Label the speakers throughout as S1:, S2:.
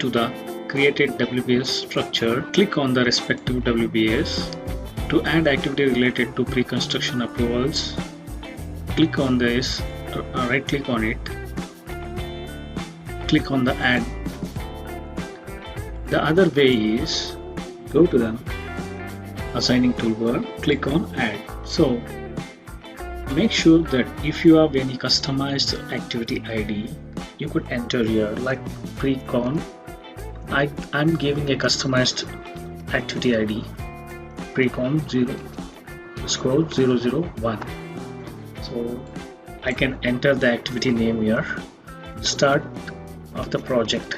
S1: to the created WBS structure, click on the respective WBS. To add activity related to pre-construction approvals, click on this, right click on it, click on the add. The other way is go to the assigning toolbar, click on add. So make sure that if you have any customized activity ID, you could enter here like pre-con. I'm giving a customized activity ID pre-con 001. So I can enter the activity name here, start of the project.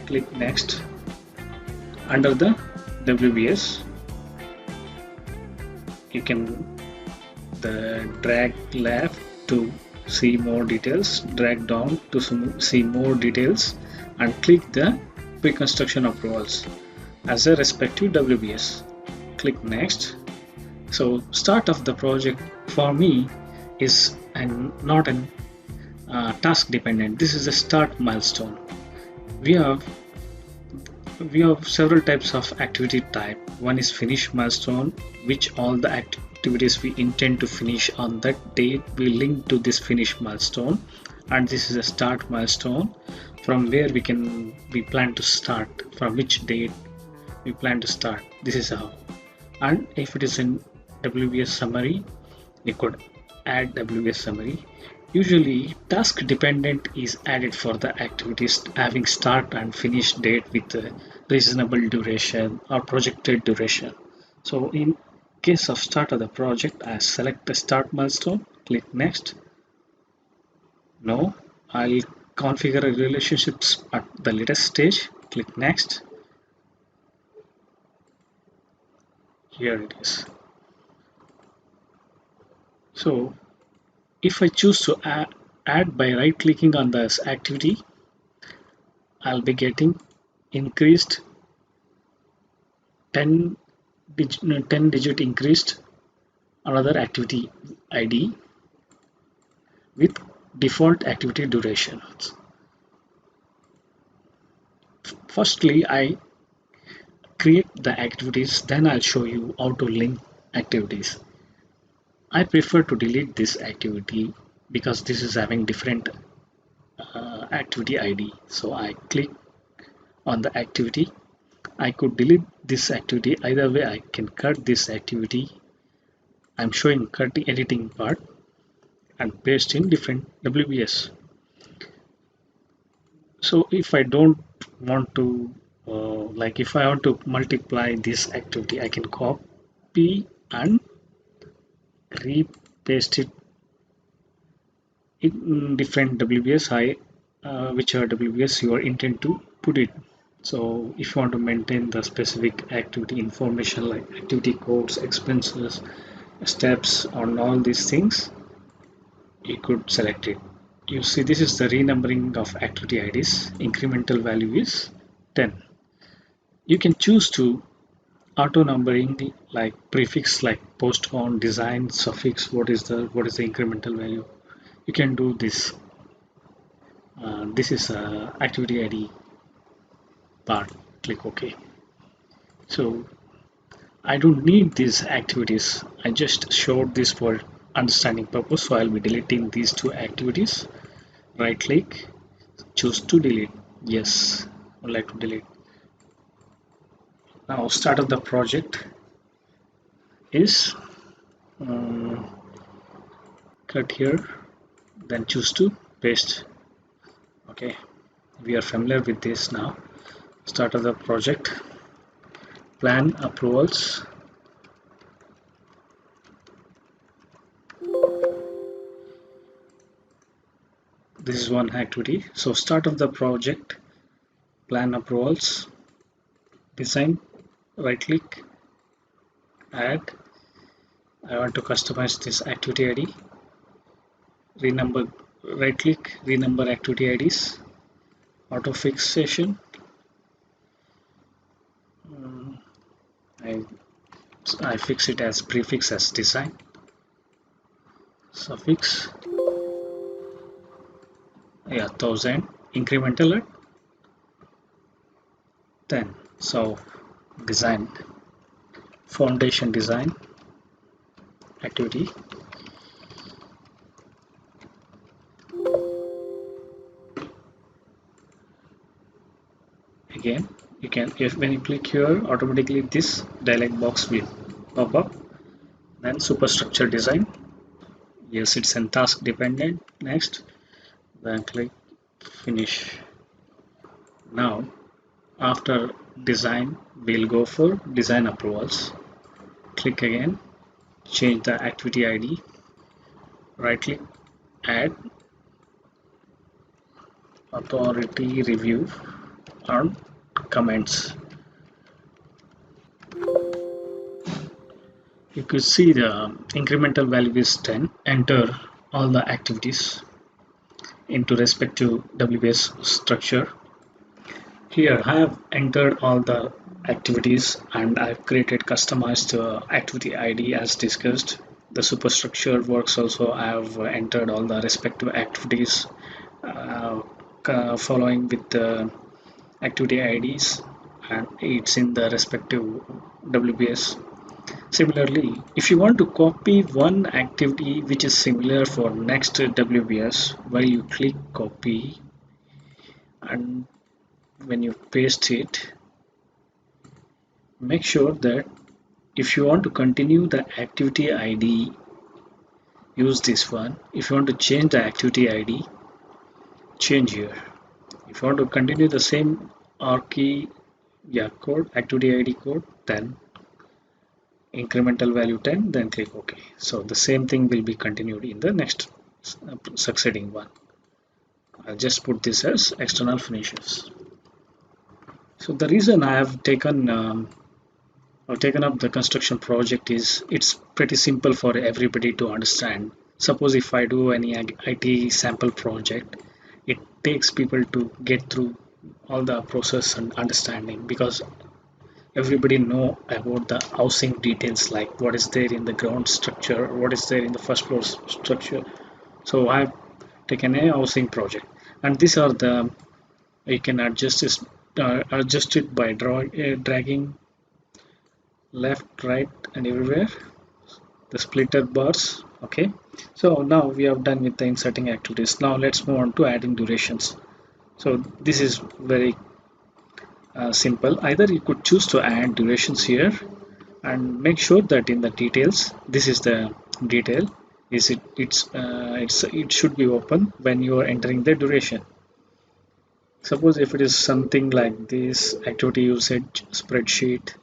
S1: Click next. Under the WBS, you can drag left to see more details, drag down to see more details, and click the pre-construction approvals as a respective WBS. Click next. So start of the project for me is not an task dependent. This is a start milestone. We have several types of activity type. One is finish milestone, which all the activities we intend to finish on that date we link to this finish milestone, and this is a start milestone from where we plan to start, from which date we plan to start. This is how. And if it is in WBS summary, we could add WBS summary. Usually task dependent is added for the activities having start and finish date with a reasonable duration or projected duration. So in case of start of the project, I select the start milestone, click next. No, I'll configure relationships at the latest stage, click next. Here it is. So if I choose to add by right clicking on this activity, I'll be getting increased 10 digit increased another activity ID with default activity durations. Firstly, I create the activities, then I'll show you how to link activities. I prefer to delete this activity because this is having different activity ID. So I click on the activity. I could delete this activity. Either way, I can cut this activity. I'm showing cutting editing part and paste in different WBS. So if I don't want to like if I want to multiply this activity, I can copy and repaste it in different WBS, whichever WBS you are intend to put it. So if you want to maintain the specific activity information like activity codes, expenses, steps, on all these things, you could select it. You see, this is the renumbering of activity IDs. Incremental value is 10. You can choose to auto numbering like prefix like postcon, design, suffix. What is the incremental value? You can do this. This is activity ID part. Click OK. So I don't need these activities. I just showed this for understanding purpose. So I'll be deleting these two activities. Right click, choose to delete. Yes, I would like to delete. Now start of the project is cut here, then choose to paste. Okay, we are familiar with this now. Start of the project, plan approvals. This is one activity. So start of the project, plan approvals, design, right click, add. I want to customize this activity ID. Renumber, right click, renumber activity IDs, auto fixation. I fix it as prefix as design, suffix, yeah, 1000 incremental at 10. So design, foundation design activity. Again, you can, if when you click here, automatically this dialog box will pop up. Then superstructure design. Yes, it's an task dependent. Next, then click finish. Now, after design, we'll go for design approvals. Click again, change the activity ID, right click, add authority review on comments. You could see the incremental value is 10. Enter all the activities into respective WBS structure. Here I have entered all the activities and I've created customized activity ID as discussed. The superstructure works also. I have entered all the respective activities uh, following with the activity IDs, and it's in the respective WBS. Similarly, if you want to copy one activity which is similar for next WBS, while you click copy and when you paste it, make sure that if you want to continue the activity ID, use this one. If you want to change the activity ID, change here. If you want to continue the same R key, yeah, code, activity ID code, then incremental value 10, then click OK. So the same thing will be continued in the next succeeding one. I'll just put this as external finishes. So the reason I've taken up the construction project is it's pretty simple for everybody to understand. Suppose if I do any IT sample project, it takes people to get through all the process and understanding, because everybody know about the housing details, like what is there in the ground structure, what is there in the first floor structure. So I've taken a housing project, and these are the, you can adjust it by dragging left, right, and everywhere, the splitter bars. Okay, so now we have done with the inserting activities. Now let's move on to adding durations. So this is very simple. Either you could choose to add durations here, and make sure that in the details, this is the detail, is it should be open when you are entering the duration. Suppose if it is something like this, activity usage spreadsheet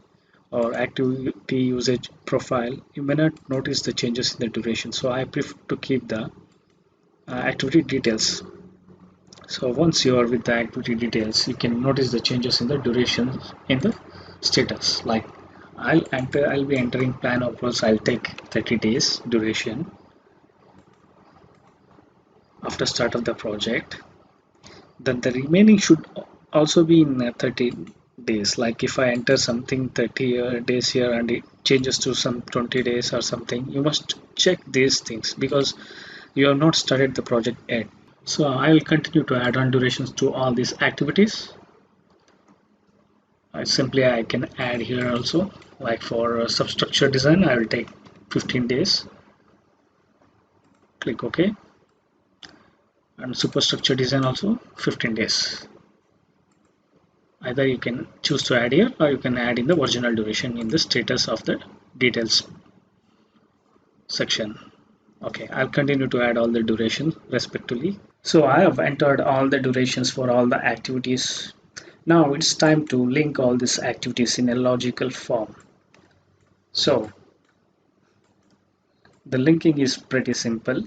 S1: or activity usage profile, you may not notice the changes in the duration. So I prefer to keep the activity details. So once you are with the activity details, you can notice the changes in the duration in the status. Like I'll be entering plan approvals. I'll take 30 days duration after start of the project. Then the remaining should also be in 30 days. Like if I enter something 30 days here and it changes to some 20 days or something, you must check these things because you have not started the project yet. So I will continue to add on durations to all these activities. Simply I can add here also, like for substructure design I will take 15 days. Click OK, and superstructure design also 15 days. Either you can choose to add here or you can add in the original duration in the status of the details section. Okay, I'll continue to add all the durations respectively. So I have entered all the durations for all the activities. Now it's time to link all these activities in a logical form. So the linking is pretty simple.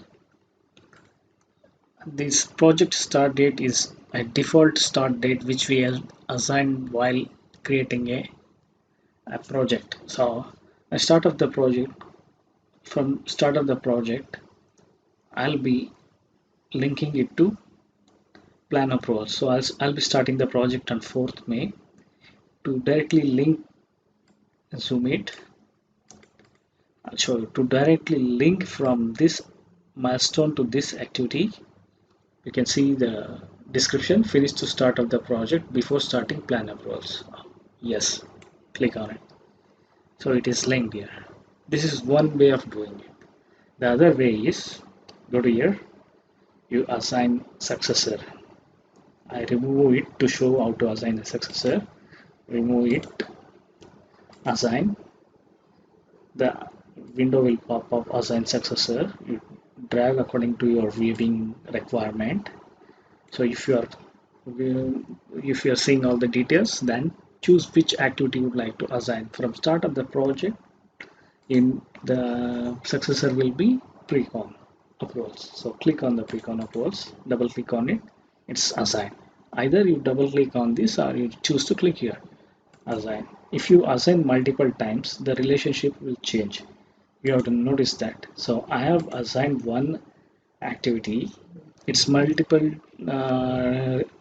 S1: This project start date is a default start date which we assigned while creating a project. So I start of the project, from start of the project I'll be linking it to plan approval. So I'll be starting the project on 4th May. To directly link, zoom it, I'll show you. To directly link from this milestone to this activity, You can see the description, finish to start of the project before starting plan approvals. Yes, click on it. So it is linked here. This is one way of doing it. The other way is go to here, you assign successor. I remove it to show how to assign a successor. Remove it, assign. The window will pop up assign successor. You drag according to your viewing requirement. So if you are seeing all the details, then choose which activity you would like to assign. From start of the project, in the successor will be pre-con approvals. So click on the pre-con approvals, double click on it, it's assigned. Either you double click on this or you choose to click here, assign. If you assign multiple times, the relationship will change. You have to notice that. So I have assigned one activity, its multiple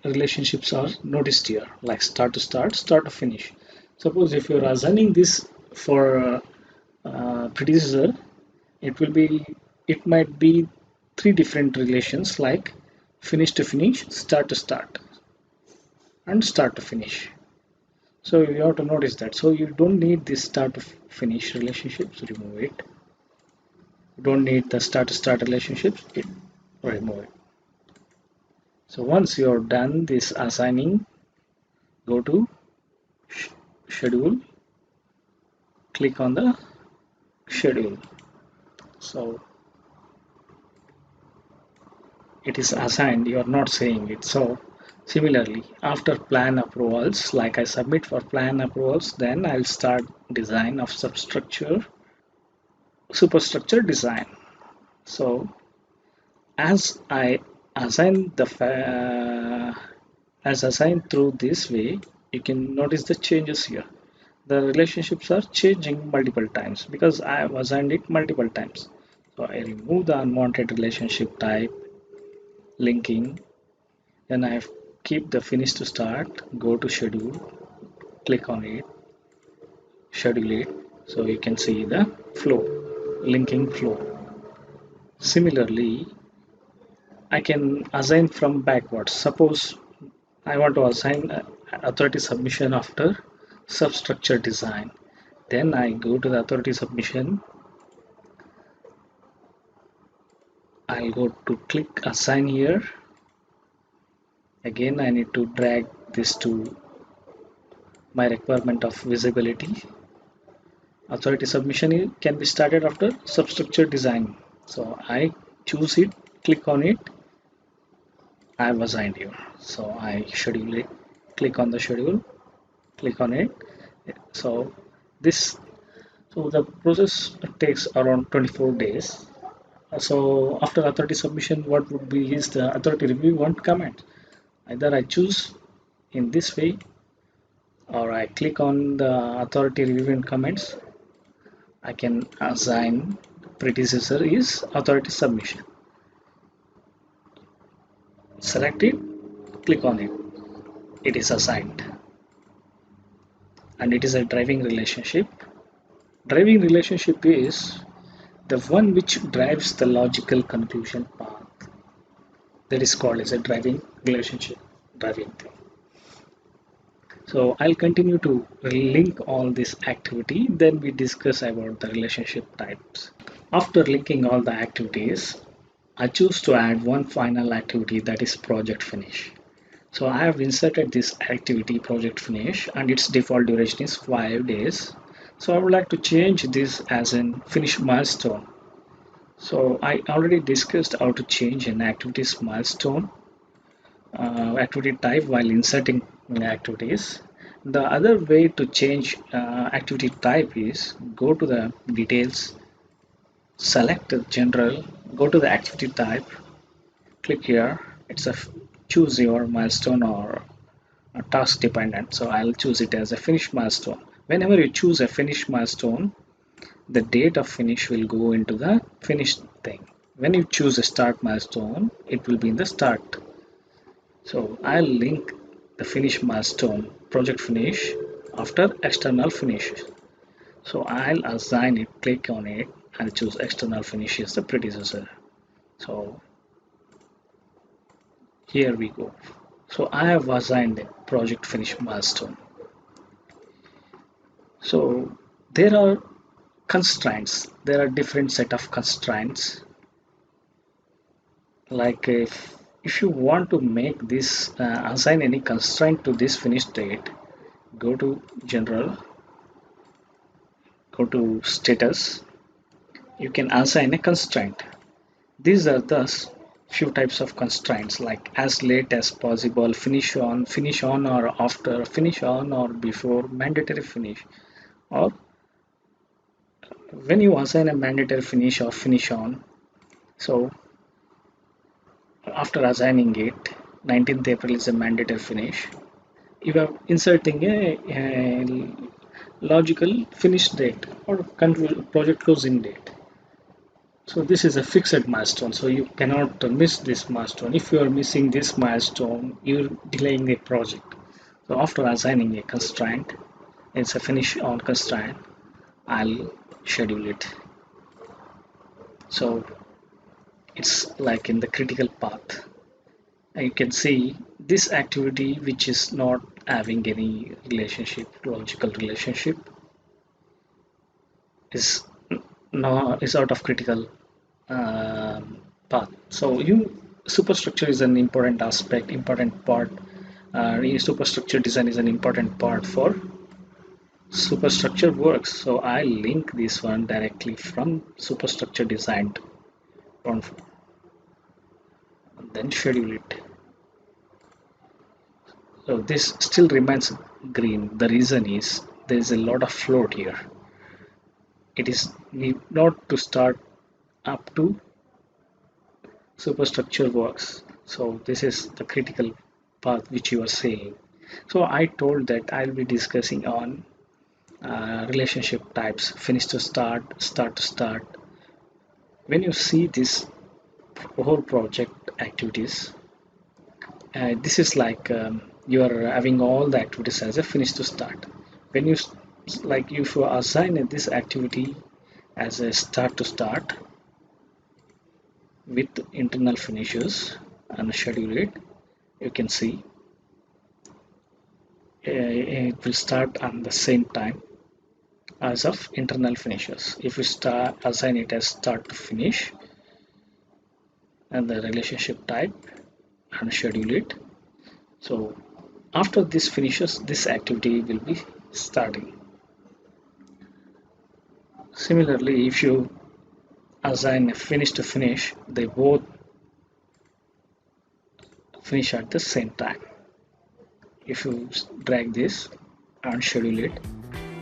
S1: relationships are noticed here, like start to start, start to finish. Suppose if you're assigning this for predecessor, it might be three different relations like finish to finish, start to start, and start to finish. So you have to notice that. So you don't need this start to finish relationships, remove it. You don't need the start to start relationships, remove it. So once you're done this assigning, go to schedule, click on the schedule. So it is assigned, you are not saying it. So similarly, after plan approvals, like I submit for plan approvals, then I'll start design of substructure, superstructure design. So as I assign the as assigned through this way, you can notice the changes here. The relationships are changing multiple times because I have assigned it multiple times. So I remove the unwanted relationship type, linking, then I keep the finish to start, go to schedule, click on it, schedule it, so you can see the flow, linking flow. Similarly, I can assign from backwards. Suppose I want to assign authority submission after substructure design. Then I go to the authority submission. I'll go to click assign here. Again, I need to drag this to my requirement of visibility. Authority submission can be started after substructure design. So I choose it, click on it. I have assigned here. So I schedule it, click on the schedule, click on it. So this so the process takes around 24 days. So after authority submission, what would be is the authority review one comment. Either I choose in this way or I click on the authority review and comments. I can assign predecessor is authority submission. Select it, click on it. It is assigned. And it is a driving relationship. Driving relationship is the one which drives the logical conclusion path. That is called as a driving relationship, driving thing. So I'll continue to link all this activity, then we discuss about the relationship types. After linking all the activities, I choose to add one final activity, that is project finish. So I have inserted this activity project finish and its default duration is 5 days. So I would like to change this as an finish milestone. So I already discussed how to change an activities milestone activity type while inserting activities. The other way to change activity type is go to the details, select the general, go to the activity type, click here. It's a choose your milestone or a task dependent. So I'll choose it as a finish milestone. Whenever you choose a finish milestone, the date of finish will go into the finished thing. When you choose a start milestone, it will be in the start. So I'll link the finish milestone project finish after external finish. So I'll assign it, click on it and choose external finish as the predecessor. So here we go. So I have assigned a project finish milestone. So there are constraints. There are different set of constraints. Like if you want to make this assign any constraint to this finish date, go to general, go to status. You can assign a constraint. These are thus few types of constraints like as late as possible, finish on or after, finish on or before, mandatory finish, or when you assign a mandatory finish or finish on. So after assigning it, 19th April is a mandatory finish. You are inserting a logical finish date or project closing date. So this is a fixed milestone, so you cannot miss this milestone. If you are missing this milestone, you're delaying the project. So after assigning a constraint, it's a finish on constraint, I'll schedule it. So it's like in the critical path. You can see this activity which is not having any relationship, logical relationship, is is out of critical path. So you superstructure is an important aspect, important part. Superstructure design is an important part for superstructure works. So I link this one directly from superstructure design on, then schedule it. So this still remains green. The reason is there is a lot of float here. It is need not to start up to superstructure works. So this is the critical path which you are saying. So I told that I'll be discussing on relationship types, finish to start, start to start. When you see this whole project activities, this is like you are having all the activities as a finish to start. When you like if you assign this activity as a start to start with internal finishes and schedule it, you can see it will start on the same time as of internal finishes. If we start assign it as start to finish and the relationship type and schedule it, so after this finishes, this activity will be starting. Similarly, if you assign a finish to finish, they both finish at the same time. If you drag this and schedule it,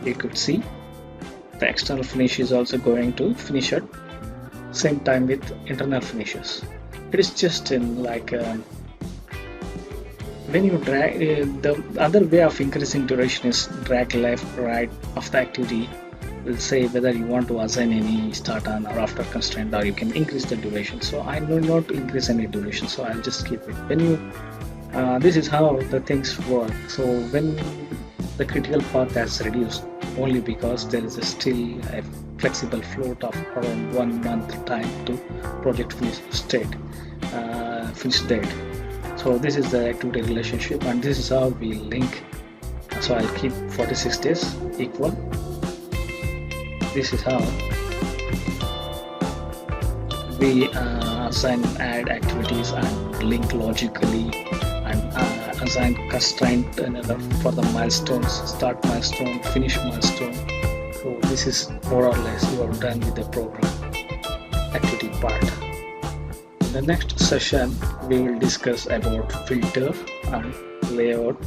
S1: you could see the external finish is also going to finish at same time with internal finishes. It is just in like when you drag the other way of increasing duration is drag left right of the activity will say whether you want to assign any start on or after constraint, or you can increase the duration. So I will not increase any duration, so I'll just keep it. When you this is how the things work. So when the critical path has reduced only because there is still a flexible float of around 1 month time to project finish date. So this is the activity relationship, and this is how we link. So I'll keep 46 days equal. This is how we assign add activities and link logically and assign constraint for the milestones, start milestone, finish milestone. So this is more or less you are done with the program activity part. In the next session we will discuss about filter and layout